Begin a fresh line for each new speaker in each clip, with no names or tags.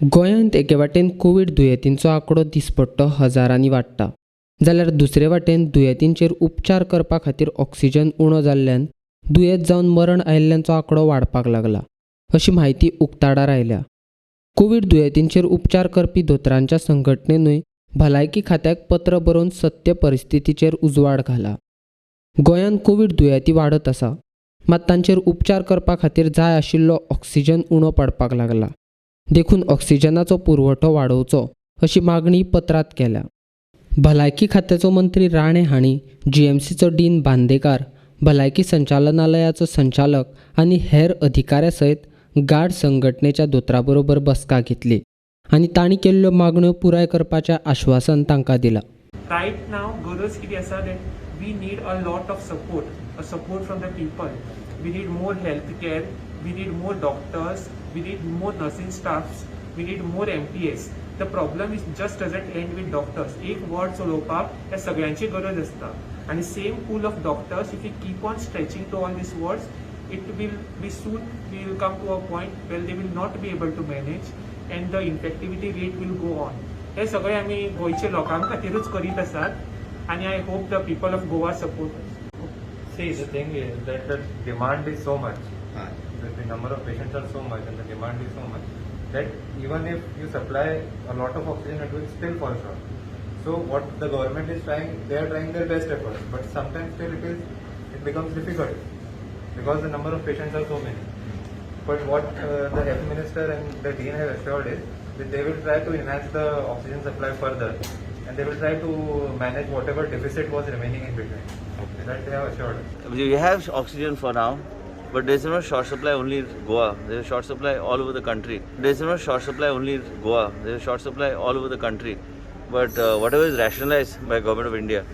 गोंयांत एके वाटेन कोवीड दुयेंतींचो आंकडो दिसपट्टो हजारांनी वाडटा, जाल्यार दुसरे वाटेन दुयेंतींचेर उपचार करपा खातीर ऑक्सिजन उणो जाल्ल्यान दुयेंत जावन मरण आयिल्ल्यांचो आंकडो वाडपाक लागला, अशी म्हायती उक्ताडार आयल्या. कोवीड दुयेंतींचेर उपचार करपी दोतोरांच्या संघटनेनूय भलायकी खात्याक पत्र बरोवन सत्य परिस्थितीचेर उजवाड घाला. गोंयांत कोवीड दुयेंती वाडत आसा, मात तांचेर उपचार करपा खातीर जाय आशिल्लो ऑक्सिजन उणो पडपाक लागला. देखून ऑक्सिजनाचो पुरवठो वाडोवचो अशी मागणी पत्रांत केल्या. भलायकी खात्याचो मंत्री राणे हांणी जीएमसीचो डीन बांदेकार, भलायकी संचालनालयाचो संचालक आनी हेर अधिकाऱ्यां सयत गाढ संघटनेच्या दोतोरां बरोबर बसका घेतली आनी तांणी केल्ल्यो मागण्यो पुराय करपाचें आश्वासन तांकां दिलां.
Right now, गरज कितें आसा that we need a lot of support from the people. We need more health care, we need more doctors, we need more nursing staffs, we need more MTS. The problem is just doesn't end with doctors. एक ward चलोवपाक ह्या सगळ्यांची गरज आसता आनी same pool of doctors if you keep on stretching to all these wards, it will be soon we will come to a point where they will not be able to manage and the infectivity rate will go on. हे सगळे आमी गोंयच्या लोकां खातीरूच करीत आसात आनी I hope the people of Goa support us.
See, the thing is that the demand is so much, the number of patients are so much and the demand is so much that even if you supply a lot of oxygen, it will still fall short. So what the government is trying, they are trying their best efforts, but sometimes still it becomes difficult because the number of patients are so many. But what the health minister and the dean have assured is that they will try to enhance the oxygen supply further and they will try to manage whatever deficit was remaining in between. That they have assured us.
We have oxygen for now, but there is no short supply only in Goa. There is short supply all over the country. There is no short supply only in Goa. There is short supply all over the country. But whatever is rationalized by Government of India,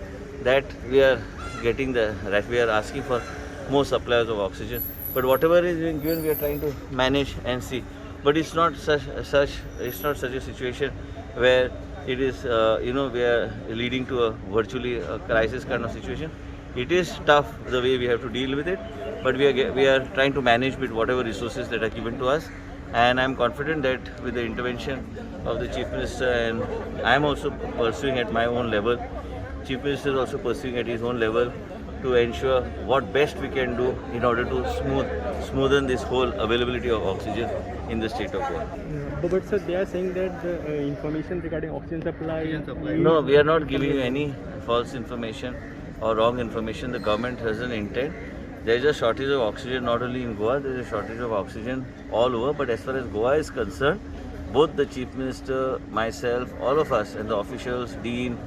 that we are getting we are asking for more supplies of oxygen. But whatever is being given, we are trying to manage and see. But it's not such a situation where it is we are leading to a virtually a crisis kind of situation. It is tough the way we have to deal with it, but we are trying to manage with whatever resources that are given to us, and I am confident that with the intervention of the Chief Minister, and I am also pursuing at my own level, Chief Minister is also pursuing at his own level to ensure what best we can do in order to smoothen this whole availability of oxygen in the state of Goa.
But sir, they are saying that the information regarding oxygen supply.
No, we are not giving you any false information or wrong information. The government doesn't intend. There is a shortage of oxygen not only in Goa, there is a shortage of oxygen all over. But as far as Goa is concerned, both the Chief Minister, myself, all of us and the officials, Dean,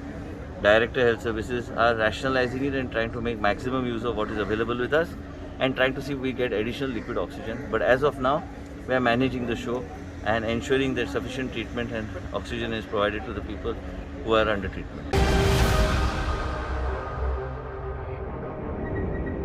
Director Health Services are rationalizing it and trying to make maximum use of what is available with us and trying to see if we get additional liquid oxygen. But as of now, we are managing the show and ensuring that sufficient treatment and oxygen is provided to the people who are under treatment.